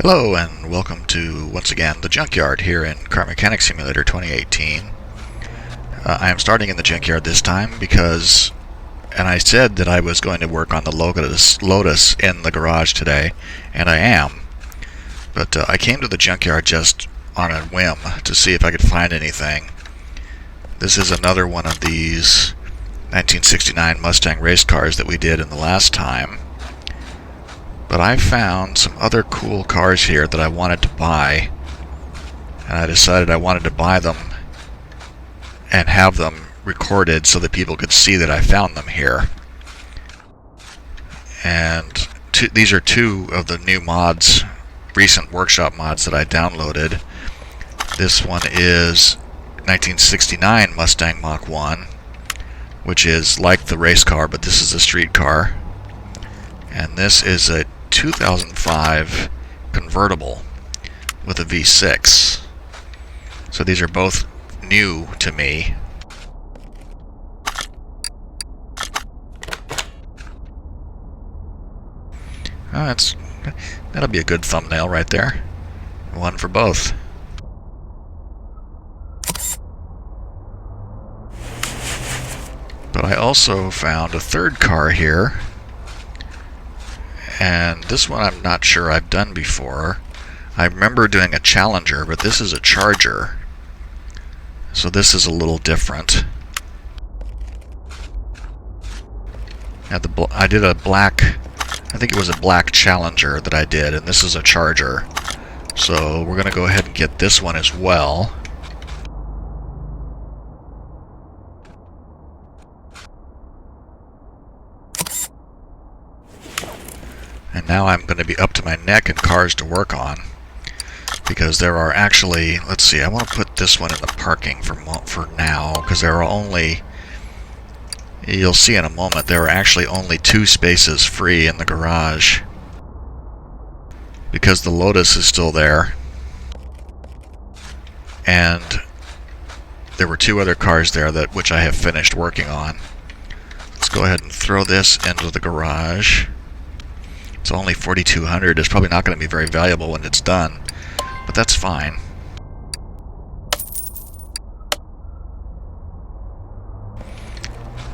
Hello and welcome to, once again, the Junkyard here in Car Mechanic Simulator 2018. I am starting in the Junkyard this time because, and I said that I was going to work on the Lotus in the garage today, and I am. But I came to the Junkyard just on a whim to see if I could find anything. This is another one of these 1969 Mustang race cars that we did in the last time. But I found some other cool cars here that I wanted to buy, and I decided I wanted to buy them and have them recorded so that people could see that I found them here. And these are two of the new mods, recent workshop mods that I downloaded. This one is 1969 Mustang Mach 1, which is like the race car, but this is a street car. And this is a 2005 convertible with a V6. So these are both new to me. Oh, that'll be a good thumbnail right there. One for both. But I also found a third car here. And this one I'm not sure I've done before. I remember doing a Challenger, but this is a Charger. So this is a little different. I did a black, I think it was a black Challenger that I did, and this is a Charger. So we're going to go ahead and get this one as well. And now I'm going to be up to my neck in cars to work on, because there are actually, let's see, I want to put this one in the parking for now, because there are only, you'll see in a moment, there are actually only 2 spaces free in the garage, because the Lotus is still there, and there were 2 other cars there which I have finished working on. Let's go ahead and throw this into the garage. It's only $4,200. It's probably not going to be very valuable when it's done, but that's fine.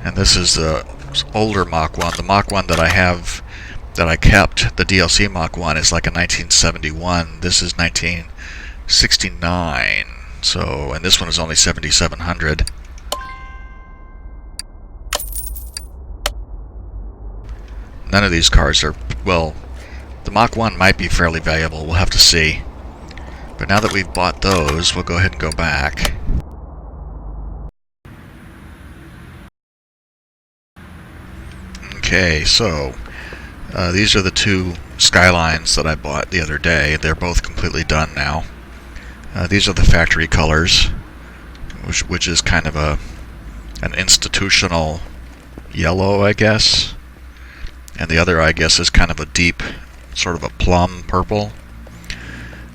And this is the older Mach 1. The Mach 1 that I have, that I kept, the DLC Mach 1, is like a 1971. This is 1969. So, and this one is only $7,700. None of these cars are, well, the Mach 1 might be fairly valuable, we'll have to see. But now that we've bought those, we'll go ahead and go back. Okay, so these are the 2 Skylines that I bought the other day. They're both completely done now. These are the factory colors, which is kind of an institutional yellow, I guess. And the other, I guess, is kind of a deep, sort of a plum purple.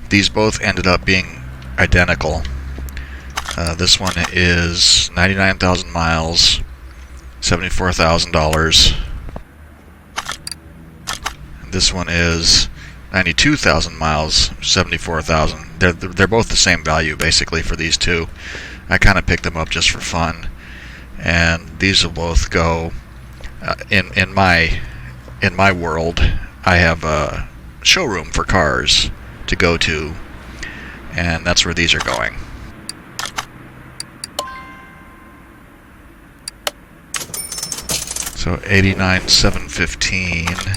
These both ended up being identical. This one is 99,000 miles, $74,000. This one is 92,000 miles, $74,000. They're both the same value, basically, for these 2. I kind of picked them up just for fun. And these will both go in my world. I have a showroom for cars to go to, and that's where these are going. So $89,715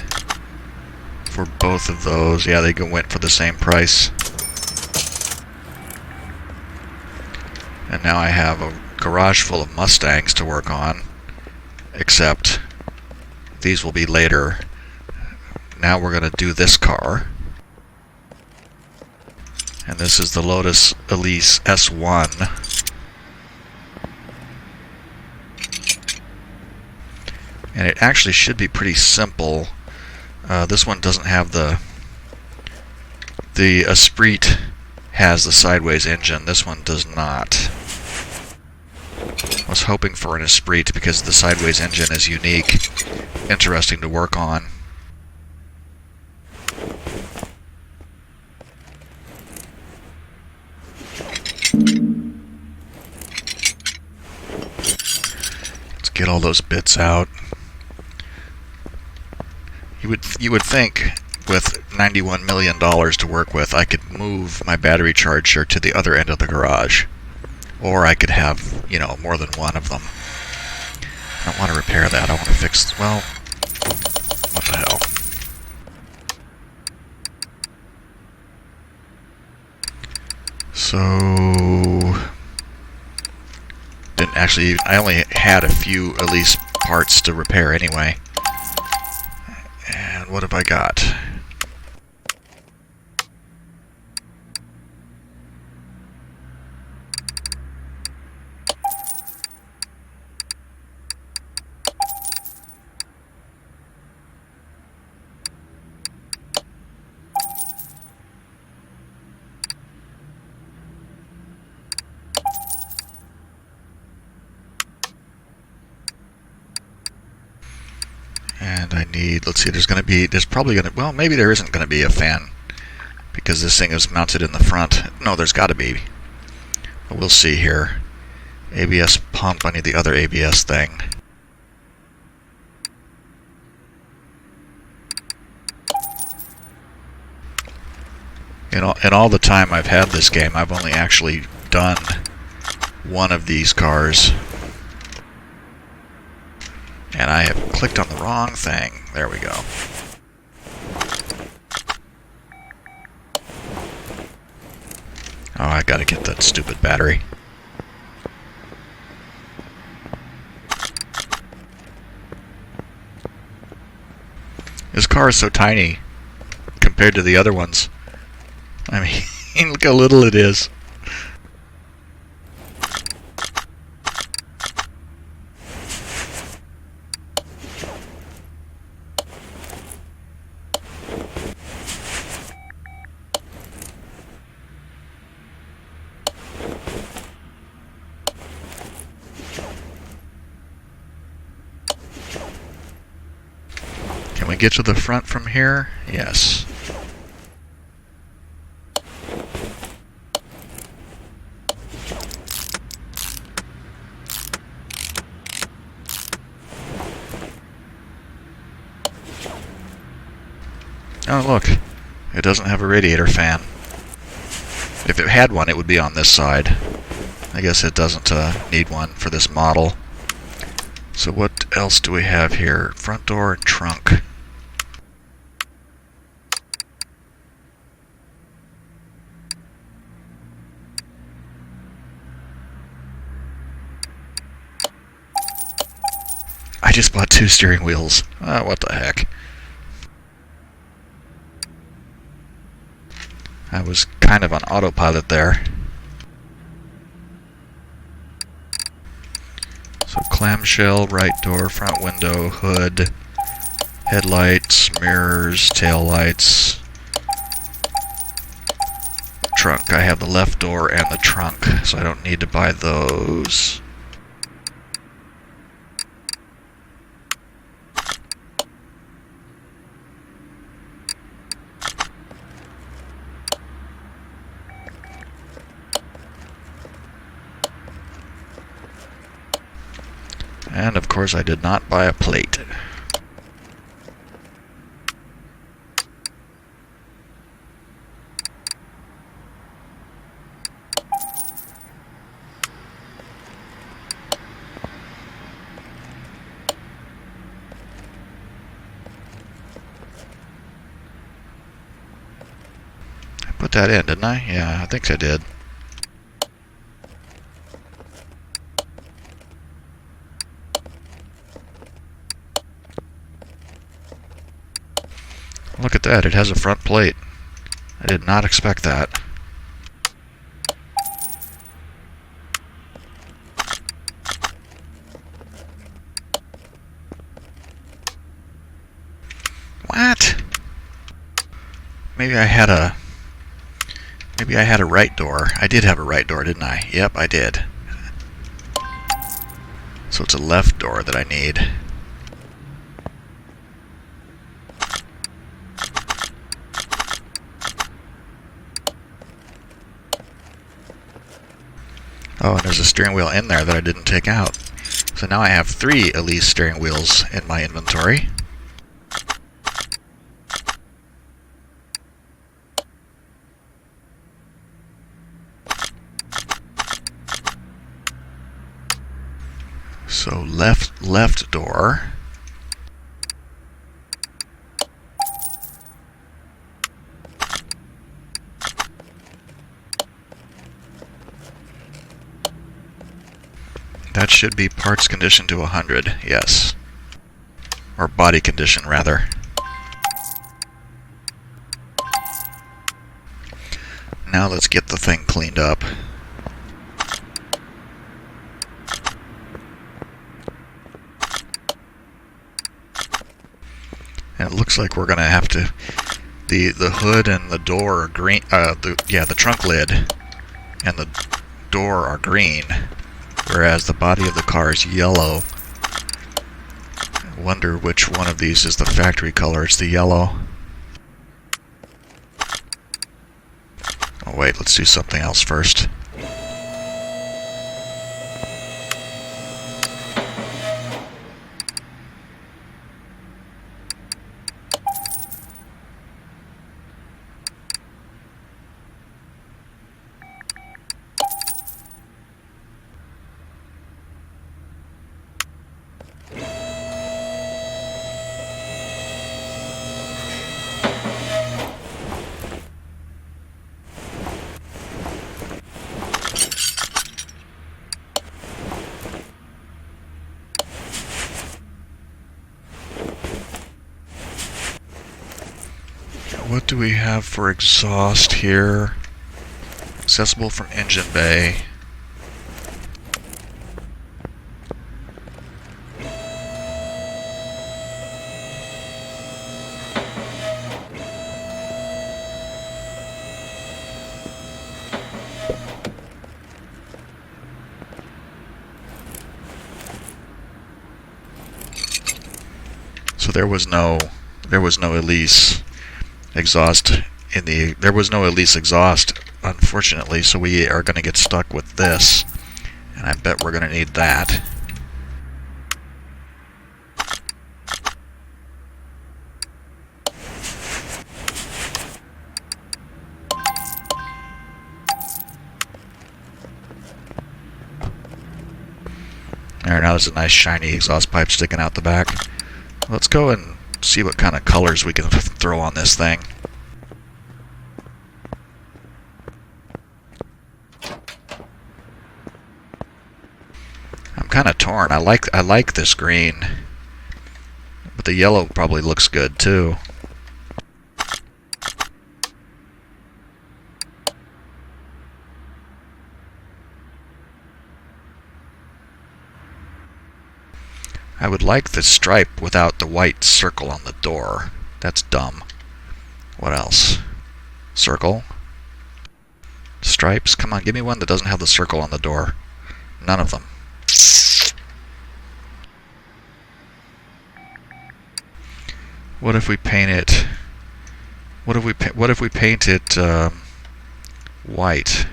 for both of those. Yeah, they went for the same price. And now I have a garage full of Mustangs to work on, except these will be later. Now we're going to do this car. And this is the Lotus Elise S1. And it actually should be pretty simple. This one doesn't have the Esprit has the sideways engine. This one does not. I was hoping for an Esprit because the sideways engine is unique, interesting to work on. get all those bits out. You would think with $91 million to work with, I could move my battery charger to the other end of the garage. Or I could have, you know, more than one of them. I don't want to repair that. I want to fix... well, what the hell. So... didn't actually... I only had a few Elise parts to repair anyway. And what have I got? And I need, let's see, there's probably going to, well, maybe there isn't going to be a fan, because this thing is mounted in the front. No, there's got to be. But we'll see here. ABS pump, I need the other ABS thing. In all the time I've had this game, I've only actually done one of these cars. And I have clicked on the wrong thing. There we go. Oh, I gotta get that stupid battery. This car is so tiny compared to the other ones. I mean, look how little it is. Can we get to the front from here? Yes. Oh, look. It doesn't have a radiator fan. If it had one, it would be on this side. I guess it doesn't need one for this model. So what else do we have here? Front door and trunk. I just bought 2 steering wheels. What the heck. I was kind of on autopilot there. So clamshell, right door, front window, hood, headlights, mirrors, tail lights, trunk. I have the left door and the trunk, so I don't need to buy those. And of course I did not buy a plate. I put that in, didn't I? Yeah, I think I did. Look at that, it has a front plate. I did not expect that. What? Maybe I had a right door. I did have a right door, didn't I? Yep, I did. So it's a left door that I need. Oh, and there's a steering wheel in there that I didn't take out. So now I have 3 Elise steering wheels in my inventory. So left door. That should be parts condition to 100, yes. Or body condition, rather. Now let's get the thing cleaned up. And it looks like we're going to have to... The hood and the door are green... the trunk lid and the door are green, whereas the body of the car is yellow. I wonder which one of these is the factory color. It's the yellow. Oh wait, let's do something else first. What do we have for exhaust here? Accessible from engine bay. So there was no Elise exhaust there was no Elise exhaust, unfortunately, so we are going to get stuck with this, and I bet we're going to need that. Alright, now there's a nice shiny exhaust pipe sticking out the back. Let's go and see what kind of colors we can throw on this thing. I'm kind of torn. I like this green, but the yellow probably looks good too. I would like the stripe without the white circle on the door. That's dumb. What else? Circle? Stripes? Come on, give me one that doesn't have the circle on the door. None of them. What if we paint it... What if we paint it white?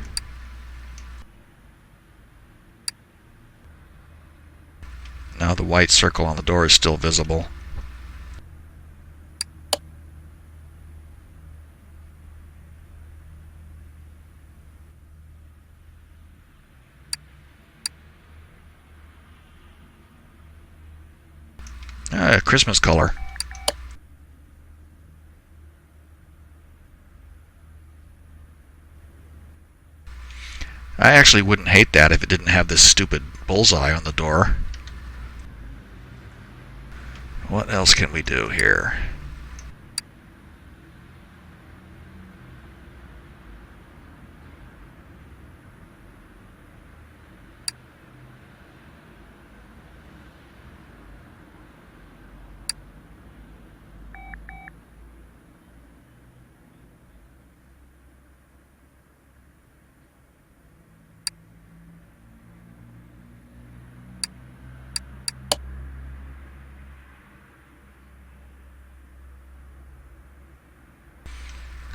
Now the white circle on the door is still visible. Christmas color. I actually wouldn't hate that if it didn't have this stupid bullseye on the door. What else can we do here?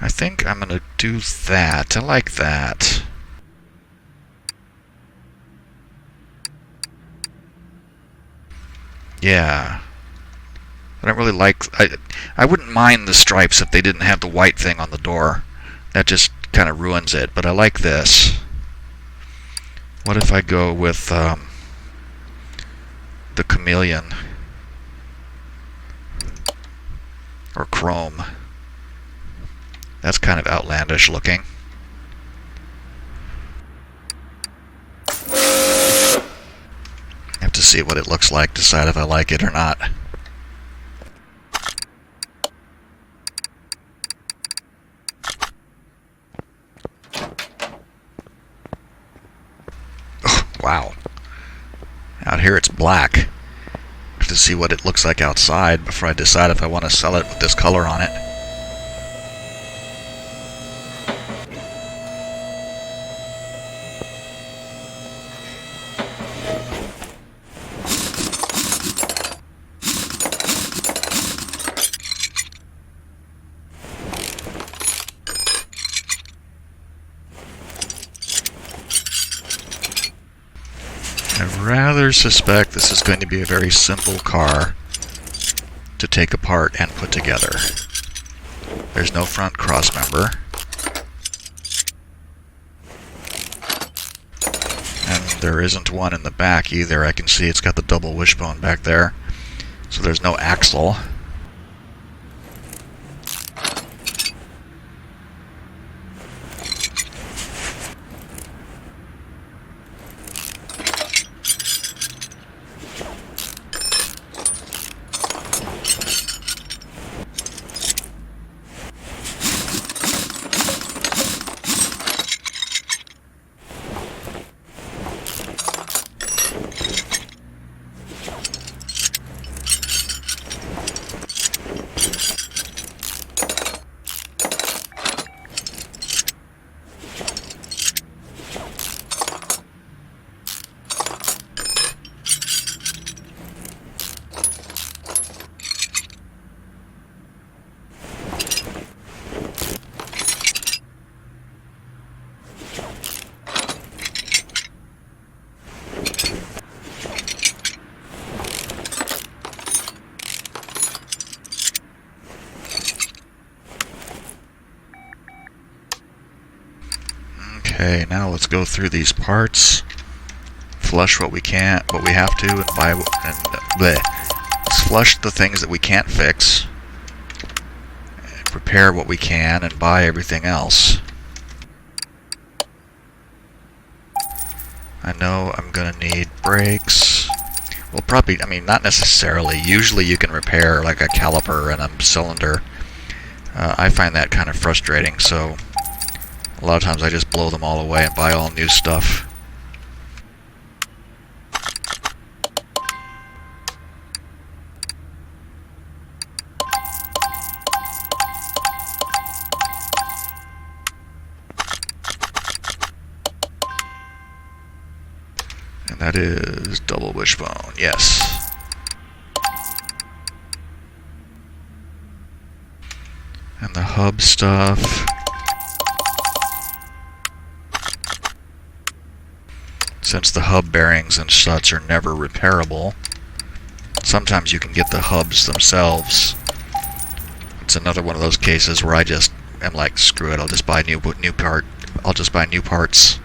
I think I'm going to do that. I like that. Yeah. I don't really like... I wouldn't mind the stripes if they didn't have the white thing on the door. That just kind of ruins it, but I like this. What if I go with the chameleon? Or chrome. That's kind of outlandish looking. I have to see what it looks like, decide if I like it or not. Wow. Out here it's black. I have to see what it looks like outside before I decide if I want to sell it with this color on it. I rather suspect this is going to be a very simple car to take apart and put together. There's no front crossmember. And there isn't one in the back either. I can see it's got the double wishbone back there. So there's no axle. Okay, now let's go through these parts, flush what we can, what we have to, and buy, and let's flush the things that we can't fix, repair what we can, and buy everything else. I know I'm gonna need brakes. Well, probably, I mean, not necessarily. Usually you can repair like a caliper and a cylinder. I find that kind of frustrating, so a lot of times I just blow them all away and buy all new stuff. And that is double wishbone, yes. And the hub stuff. Since the hub bearings and such are never repairable, sometimes you can get the hubs themselves. It's another one of those cases where I just am like, screw it, I'll just buy I'll just buy new parts.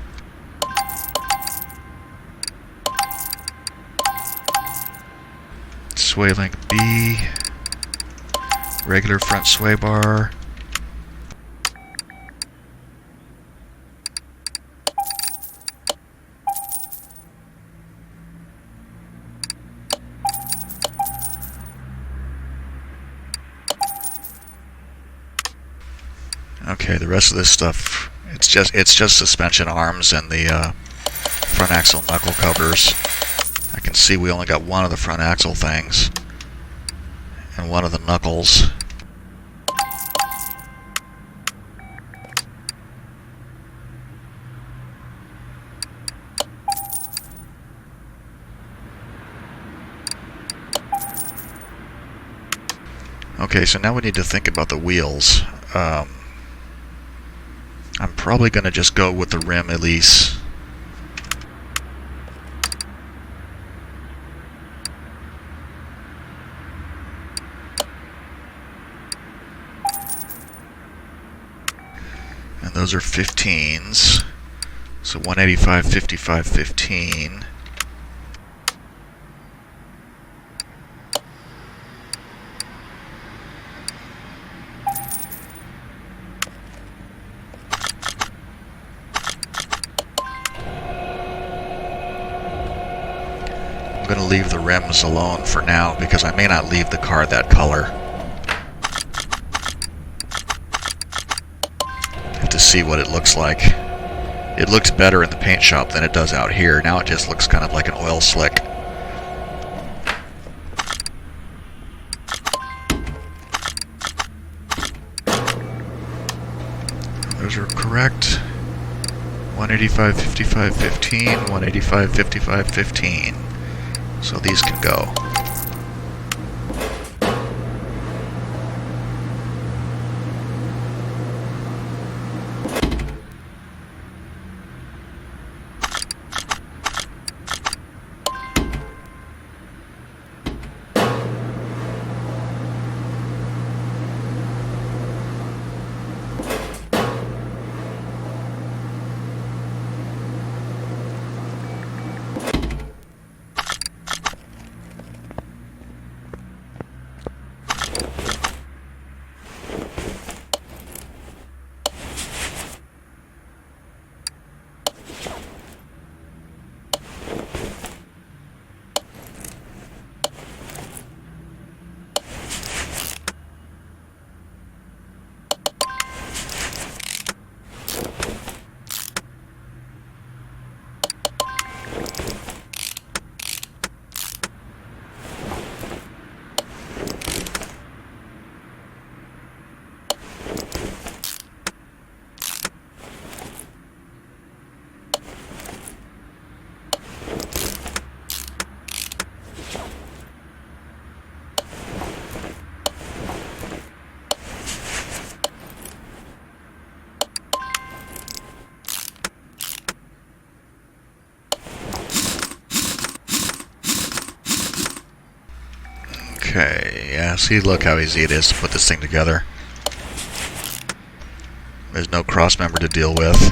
Sway link B, regular front sway bar. Okay, the rest of this stuff, it's just suspension arms and the front axle knuckle covers. I can see we only got one of the front axle things and one of the knuckles. Okay, so now we need to think about the wheels. I'm probably going to just go with the rim Elise. And those are 15s. So 185, 55, 15. I'm going to leave the rims alone for now because I may not leave the car that color. Have to see what it looks like. It looks better in the paint shop than it does out here. Now it just looks kind of like an oil slick. Those are correct. 185, 55, 15, 185, 55, 15. So these can go. Okay, yeah, see, look how easy it is to put this thing together. There's no cross member to deal with.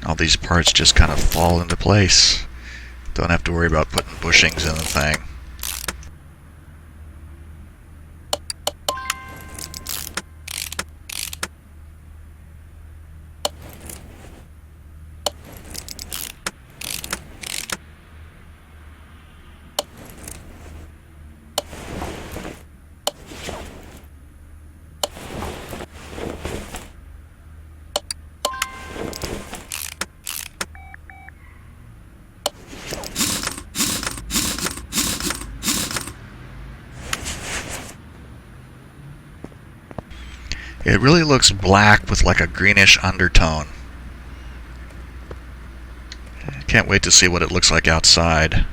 All these parts just kind of fall into place. Don't have to worry about putting bushings in the thing. It really looks black with like a greenish undertone. I can't wait to see what it looks like outside.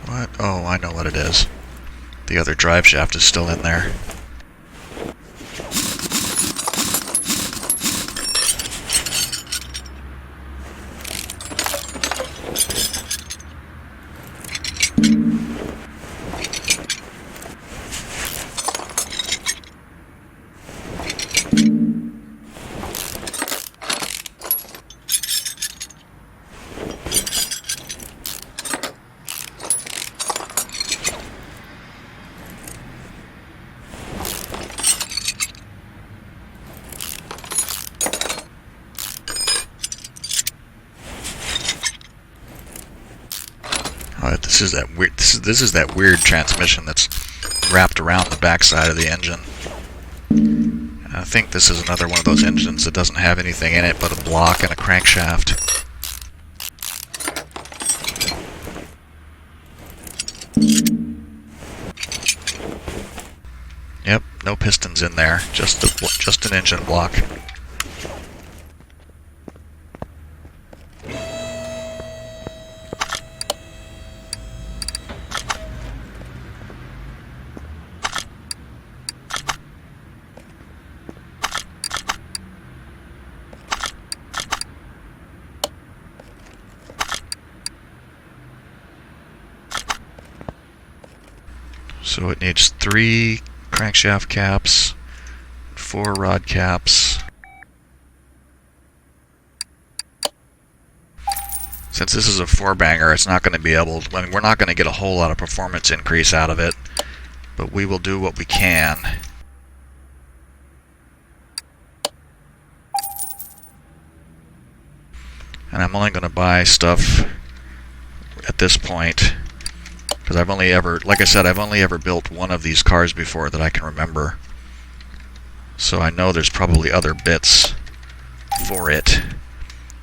What? Oh, I know what it is. The other drive shaft is still in there. This is that weird. This is that weird transmission that's wrapped around the backside of the engine. I think this is another one of those engines that doesn't have anything in it but a block and a crankshaft. Yep, no pistons in there, just an engine block. So it needs 3 crankshaft caps, 4 rod caps. Since this is a 4-banger, it's not going to be able to, I mean, we're not going to get a whole lot of performance increase out of it, but we will do what we can. And I'm only going to buy stuff at this point because I've only ever, like I said, I've only ever built one of these cars before that I can remember. So I know there's probably other bits for it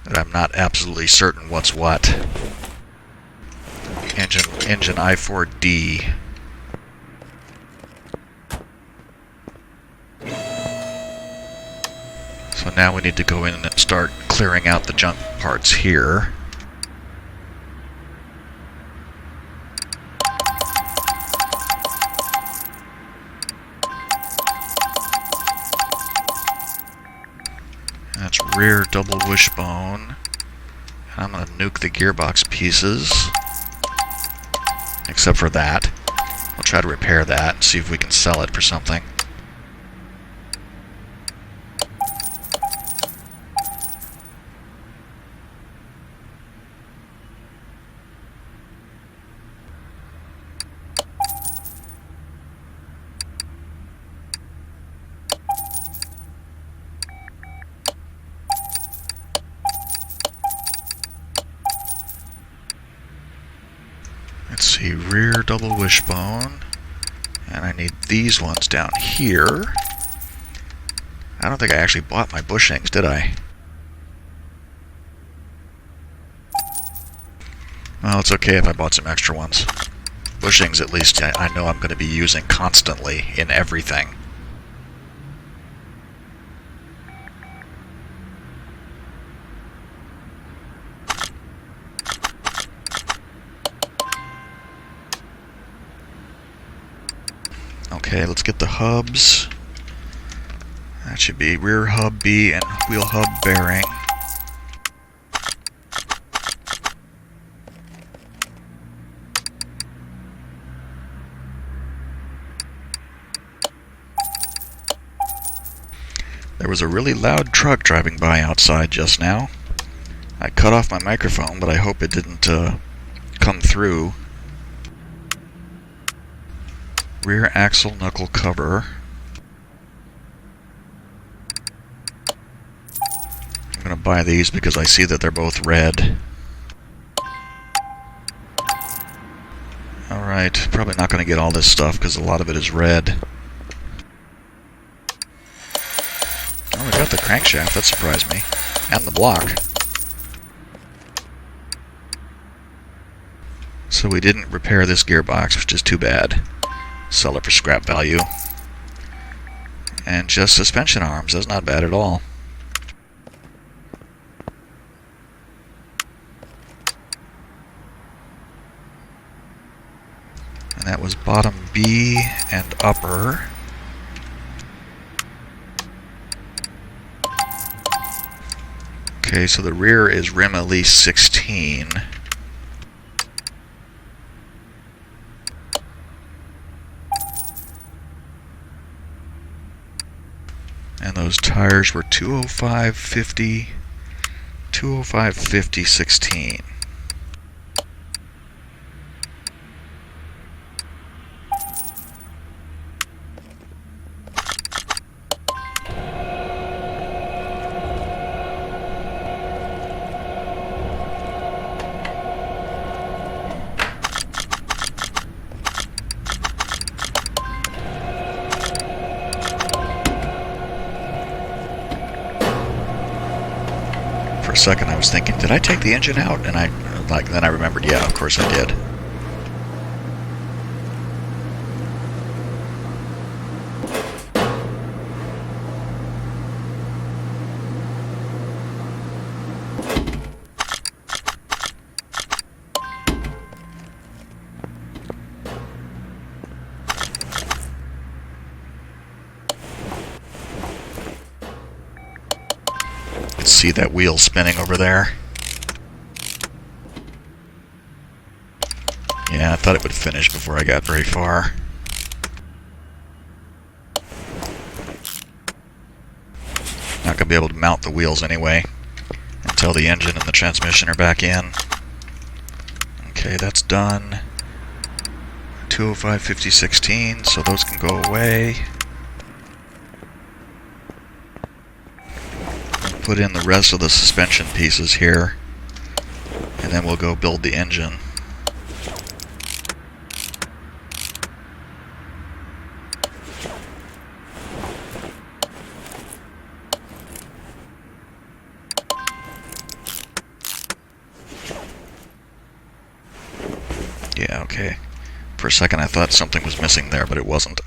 that I'm not absolutely certain what's what. Engine I4D. So now we need to go in and start clearing out the junk parts here. That's rear double wishbone. I'm going to nuke the gearbox pieces. Except for that. We'll try to repair that and see if we can sell it for something. Let's see, rear double wishbone, and I need these ones down here. I don't think I actually bought my bushings, did I? Well, it's okay if I bought some extra ones. Bushings, at least, I know I'm going to be using constantly in everything. Okay, let's get the hubs. That should be rear hub B and wheel hub bearing. There was a really loud truck driving by outside just now. I cut off my microphone, but I hope it didn't come through. Rear axle knuckle cover. I'm going to buy these because I see that they're both red. Alright, probably not going to get all this stuff because a lot of it is red. Oh, we got the crankshaft, that surprised me. And the block. So we didn't repair this gearbox, which is too bad. Sell it for scrap value. And just suspension arms, that's not bad at all. And that was bottom B and upper. Okay, so the rear is rim Elise 16. And those tires were 205/50, 205/50, 16. second I was thinking, did I take the engine out? And then I remembered, yeah, of course I did. See that wheel spinning over there? Yeah, I thought it would finish before I got very far. Not going to be able to mount the wheels anyway until the engine and the transmission are back in. Okay, that's done. 205, 50, 16, so those can go away. Put in the rest of the suspension pieces here, and then we'll go build the engine. Yeah, okay. For a second I thought something was missing there, but it wasn't.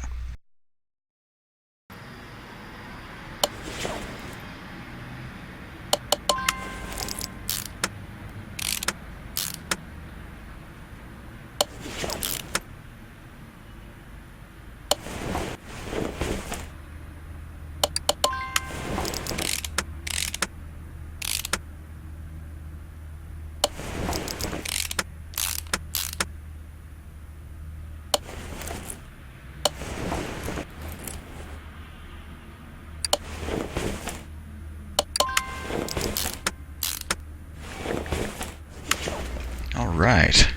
Alright.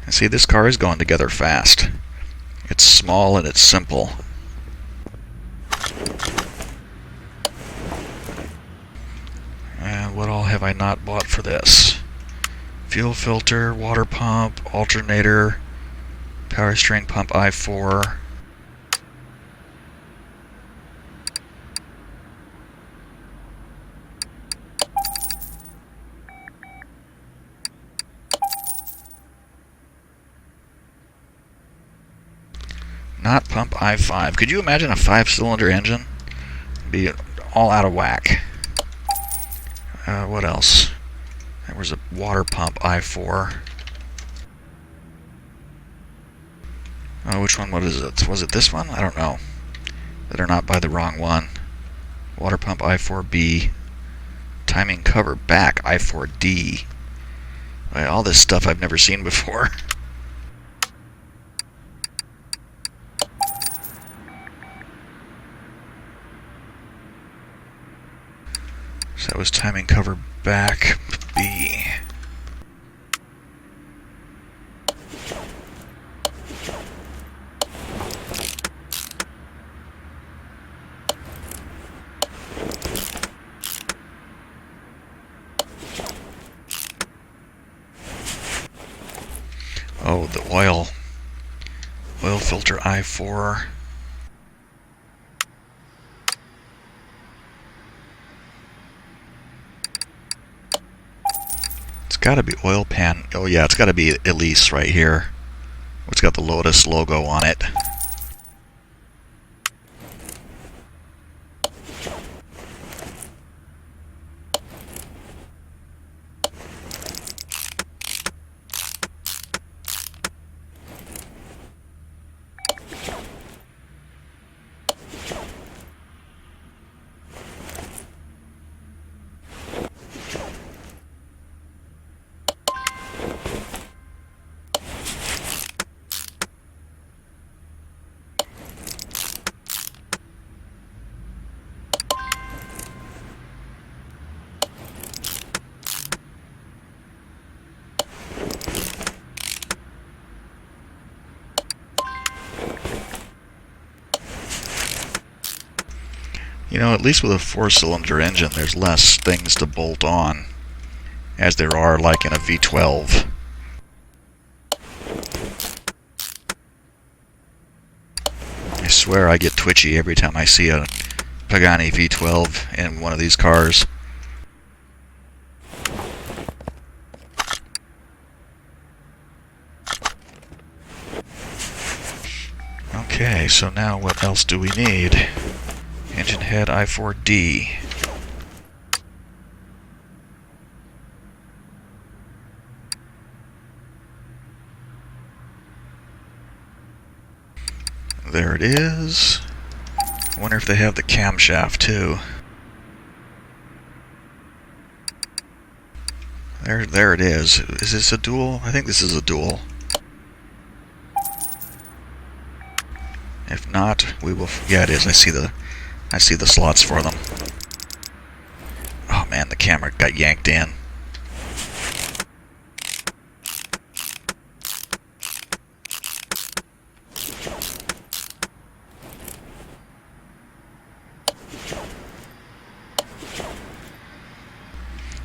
See, this car is going together fast. It's small and it's simple. And what all have I not bought for this? Fuel filter, water pump, alternator, power steering pump I4. Not pump I5. Could you imagine a 5-cylinder engine? Be all out of whack. What else? There was a water pump I4. Which one? What is it? Was it this one? I don't know. Better not buy the wrong one. Water pump I4B. Timing cover back I4D. All this stuff I've never seen before. So that was timing cover back B. Oh, the oil filter I4. It's got to be oil pan. Oh yeah, it's got to be Elise right here. It's got the Lotus logo on it. You know, at least with a 4-cylinder engine, there's less things to bolt on, as there are like in a V12. I swear I get twitchy every time I see a Pagani V12 in one of these cars. Okay, so now what else do we need? Engine head I4D. There it is. I wonder if they have the camshaft too. There it is. Is this a dual? I think this is a dual. If not, we will. Yeah, it is. I see the slots for them. Oh man, the camera got yanked in.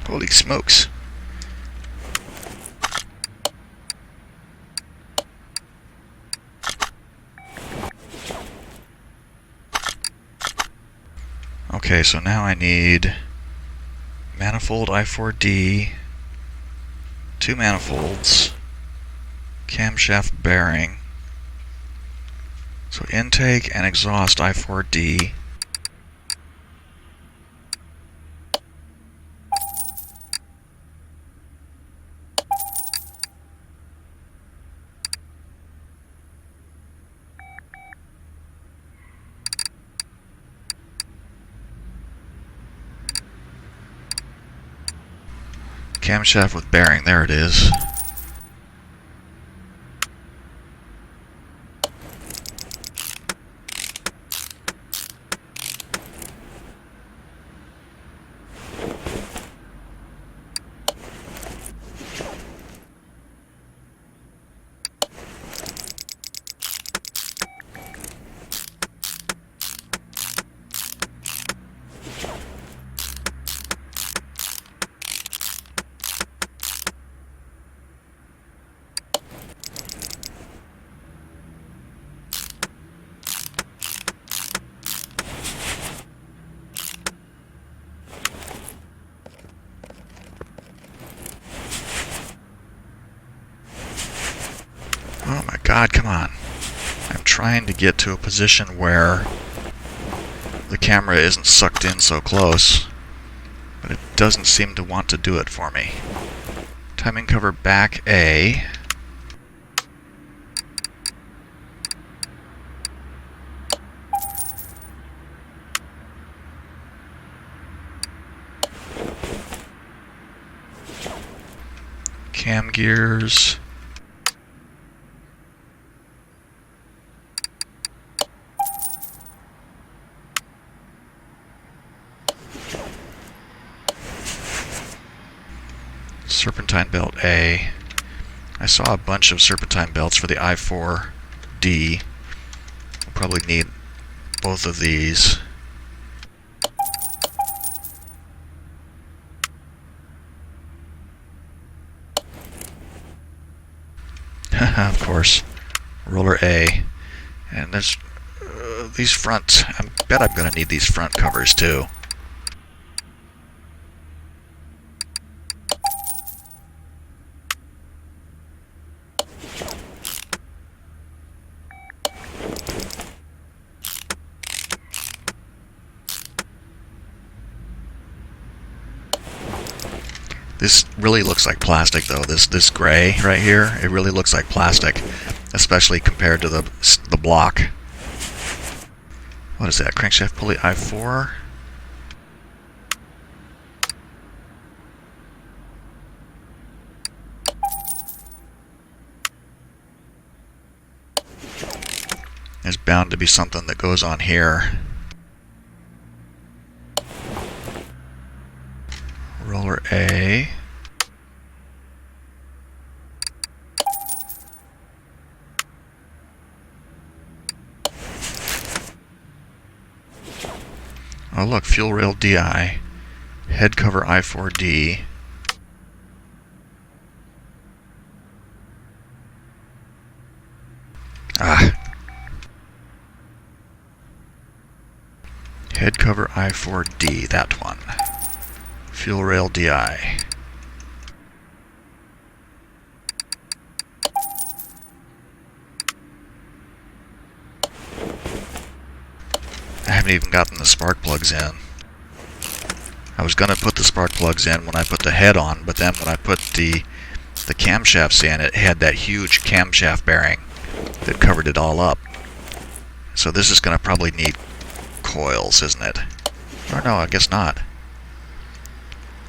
Holy smokes. Okay, so now I need manifold I4D, 2 manifolds, camshaft bearing, so intake and exhaust I4D, camshaft with bearing, there it is. Oh my god, come on. I'm trying to get to a position where the camera isn't sucked in so close, but it doesn't seem to want to do it for me. Timing cover back A. Cam gears. Serpentine belt A. I saw a bunch of serpentine belts for the I4D. We'll probably need both of these. Of course. Roller A. And there's these front. I bet I'm going to need these front covers too. This really looks like plastic, though. This gray right here, it really looks like plastic, especially compared to the block. What is that? Crankshaft pulley I4. There's bound to be something that goes on here. Roller A. Oh look, fuel rail DI. Head cover I4D. Head cover I4D, that one. Fuel rail DI. haven't even gotten the spark plugs in. I was going to put the spark plugs in when I put the head on, but then when I put the camshafts in, it had that huge camshaft bearing that covered it all up. So this is going to probably need coils, isn't it? Or no, I guess not.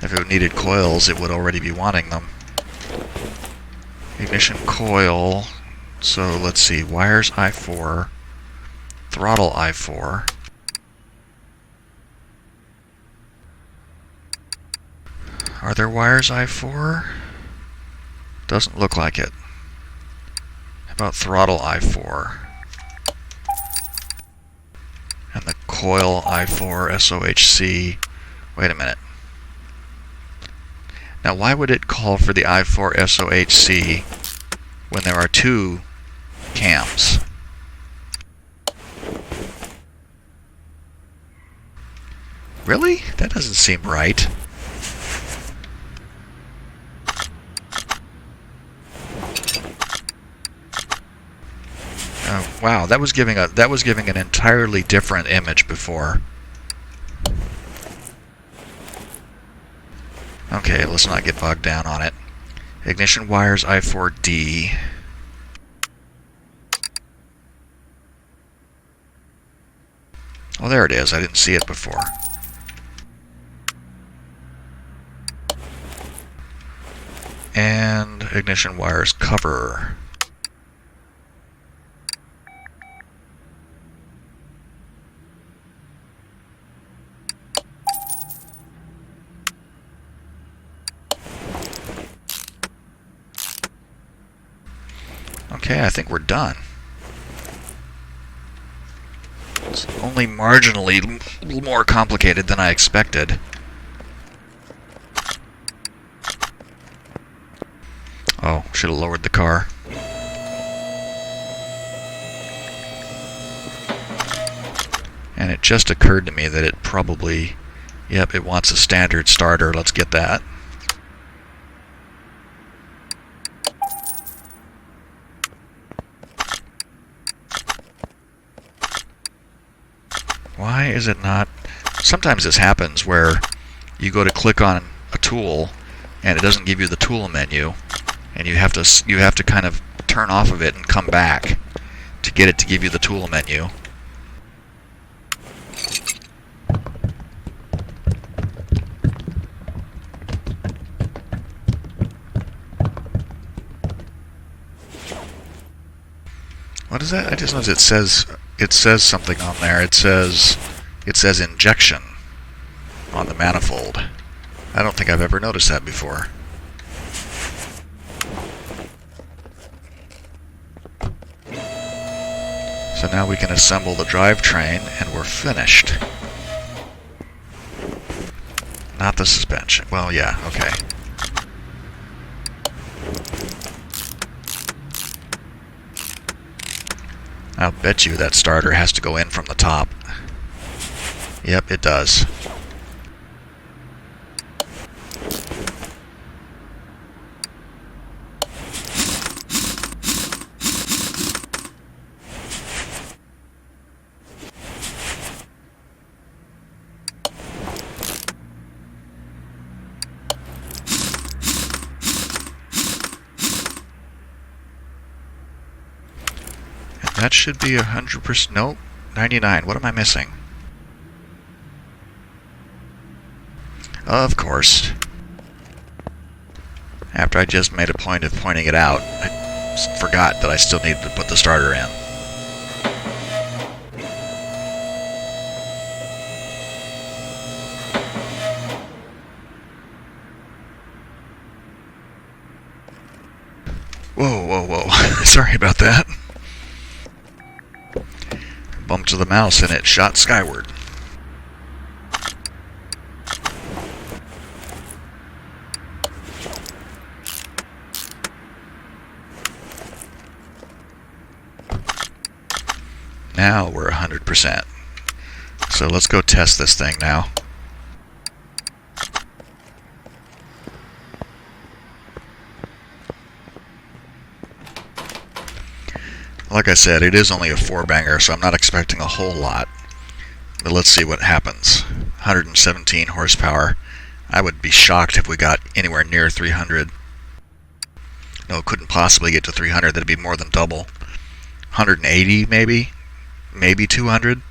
If it needed coils, it would already be wanting them. Ignition coil. So let's see, wires I4, throttle I4. Are there wires I4? Doesn't look like it. How about throttle I4? And the coil I4 SOHC. Wait a minute. Now why would it call for the I4 SOHC when there are two cams? Really? That doesn't seem right. Wow, that was giving an entirely different image before. Okay, let's not get bogged down on it. Ignition wires I4D. Oh, there it is. I didn't see it before. And ignition wires cover. Okay, I think we're done. It's only marginally a little more complicated than I expected. Oh, should have lowered the car. And it just occurred to me that it probably... Yep, it wants a standard starter. Let's get that. Why is it not... Sometimes this happens where you go to click on a tool and it doesn't give you the tool menu, and you have to kind of turn off of it and come back to get it to give you the tool menu. What is that? I just noticed it says something on there. It says injection on the manifold. I don't think I've ever noticed that before. So now we can assemble the drivetrain and we're finished. Not the suspension. Well, yeah, okay. I'll bet you that starter has to go in from the top. Yep, it does. That should be 100%. Nope, 99. What am I missing? Of course. After I just made a point of pointing it out, I forgot that I still needed to put the starter in. Whoa, whoa, whoa. Sorry about that. Bumped to the mouse and it shot skyward. Now we're 100%. So let's go test this thing now. Like I said, it is only a 4-banger, so I'm not expecting a whole lot. But let's see what happens. 117 horsepower. I would be shocked if we got anywhere near 300. No, it couldn't possibly get to 300. That'd be more than double. 180 maybe? Maybe 200?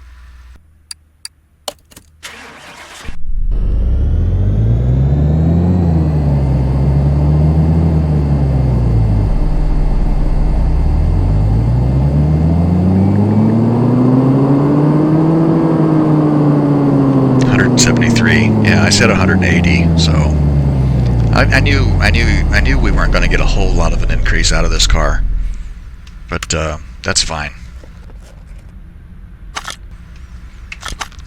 Yeah, I said 180, so I knew we weren't going to get a whole lot of an increase out of this car, but that's fine.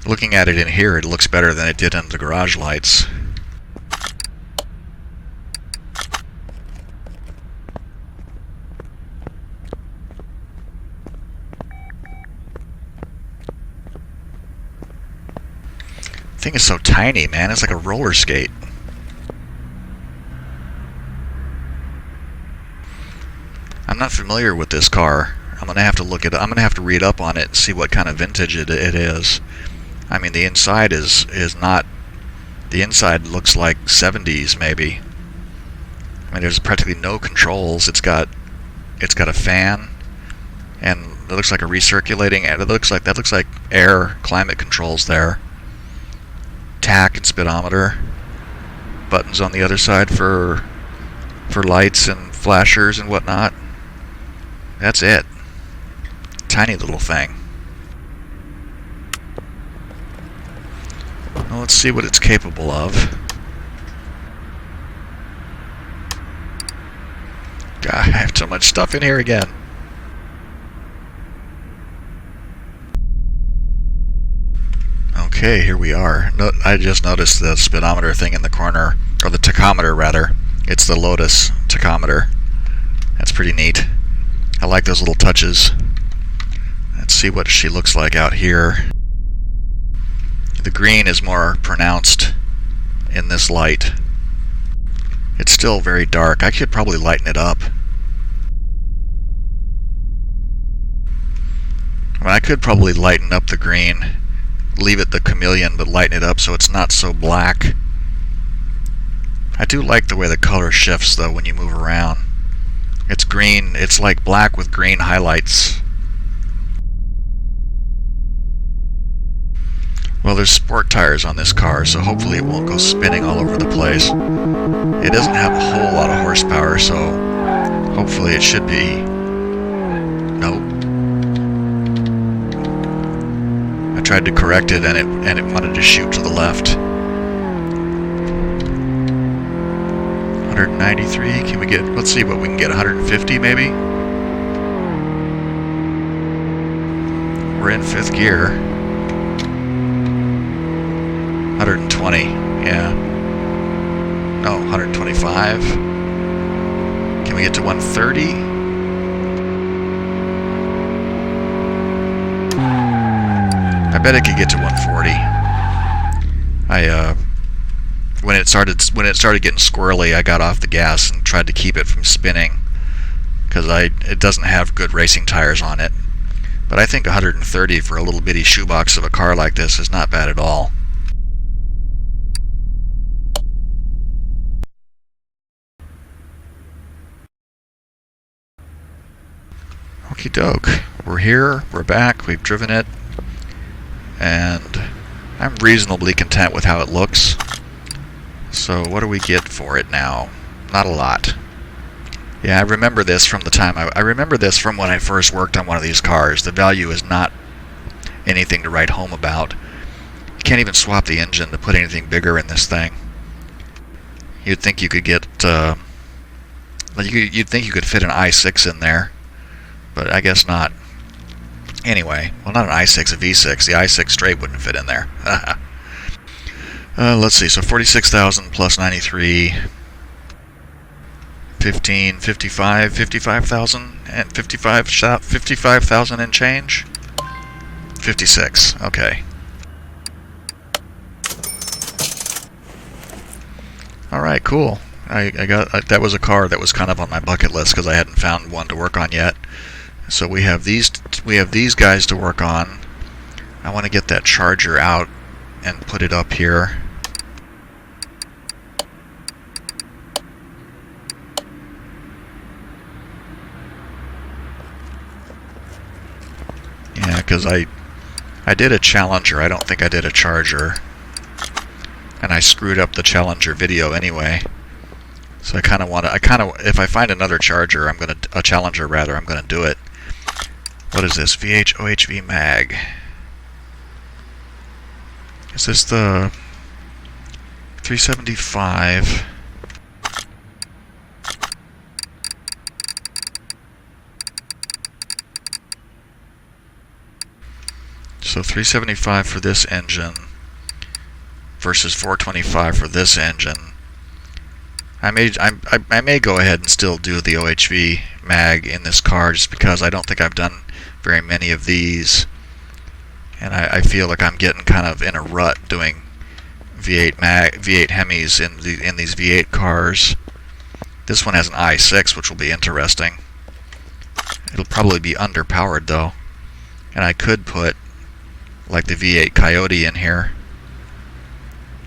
Looking at it in here, it looks better than it did in the garage lights. The thing is so tiny, man. It's like a roller skate. I'm not familiar with this car. I'm gonna have to look at it. I'm gonna have to read up on it and see what kind of vintage it is. I mean, the inside is not. The inside looks like 70s maybe. I mean, there's practically no controls. It's got a fan, and it looks like a recirculating. And that looks like air climate controls there. Tach and speedometer. Buttons on the other side for lights and flashers and whatnot. That's it. Tiny little thing. Well, let's see what it's capable of. God, I have so much stuff in here again. Okay, here we are. I just noticed the speedometer thing in the corner, or the tachometer rather. It's the Lotus tachometer. That's pretty neat. I like those little touches. Let's see what she looks like out here. The green is more pronounced in this light. It's still very dark. I could probably lighten it up. I mean, I could probably lighten up the green, leave it the chameleon, but lighten it up so it's not so black. I do like the way the color shifts though when you move around. It's green, it's like black with green highlights. Well, there's sport tires on this car, so hopefully it won't go spinning all over the place. It doesn't have a whole lot of horsepower, so hopefully it should be... Nope. I tried to correct it and it wanted to shoot to the left. 193, can we get, let's see what we can get, 150 maybe? We're in 5th gear. 120, yeah. No, 125. Can we get to 130? I bet it could get to 140. When it started getting squirrely, I got off the gas and tried to keep it from spinning because it doesn't have good racing tires on it. But I think 130 for a little bitty shoebox of a car like this is not bad at all. Okie doke. We're here, we're back, we've driven it, and I'm reasonably content with how it looks. So what do we get for it now? Not a lot. Yeah, I remember this from the time I remember this from when I first worked on one of these cars. The value is not anything to write home about. You can't even swap the engine to put anything bigger in this thing. You'd think you could get you'd think you could fit an i6 in there, but I guess not. Anyway, well, not an i6, a v6. The i6 straight wouldn't fit in there. Let's see, so 46,000 plus 93, 15, 55, 55,000, and 55,000 and change? 56, okay. Alright, cool. I got that was a car that was kind of on my bucket list because I hadn't found one to work on yet. So we have these guys to work on. I want to get that charger out and put it up here. Yeah, because I did a Challenger. I don't think I did a Charger. And I screwed up the Challenger video anyway. So I kind of want to, if I find another Charger, a Challenger rather, I'm going to do it. What is this? VH OHV mag. Is this the 375? So 375 for this engine versus 425 for this engine. I may go ahead and still do the OHV mag in this car just because I don't think I've done very many of these, and I feel like I'm getting kind of in a rut doing V8 Hemis in these V8 cars. This one has an i6, which will be interesting. It'll probably be underpowered though, and I could put like the V8 Coyote in here.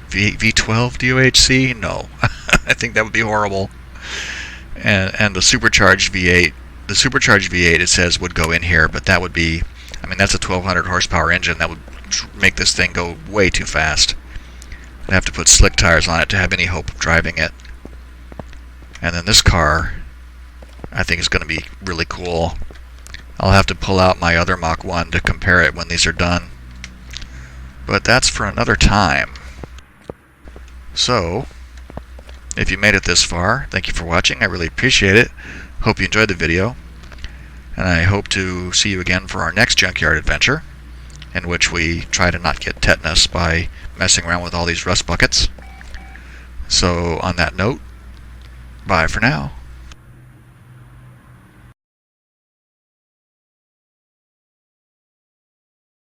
V12 DOHC? No. I think that would be horrible. And the supercharged V8, it says would go in here, but that would be, I mean, that's a 1200 horsepower engine. That would make this thing go way too fast. I'd have to put slick tires on it to have any hope of driving it. And then this car, I think is going to be really cool. I'll have to pull out my other Mach 1 to compare it when these are done. But that's for another time. So, if you made it this far, thank you for watching. I really appreciate it. Hope you enjoyed the video. And I hope to see you again for our next Junkyard adventure, in which we try to not get tetanus by messing around with all these rust buckets. So, on that note, bye for now.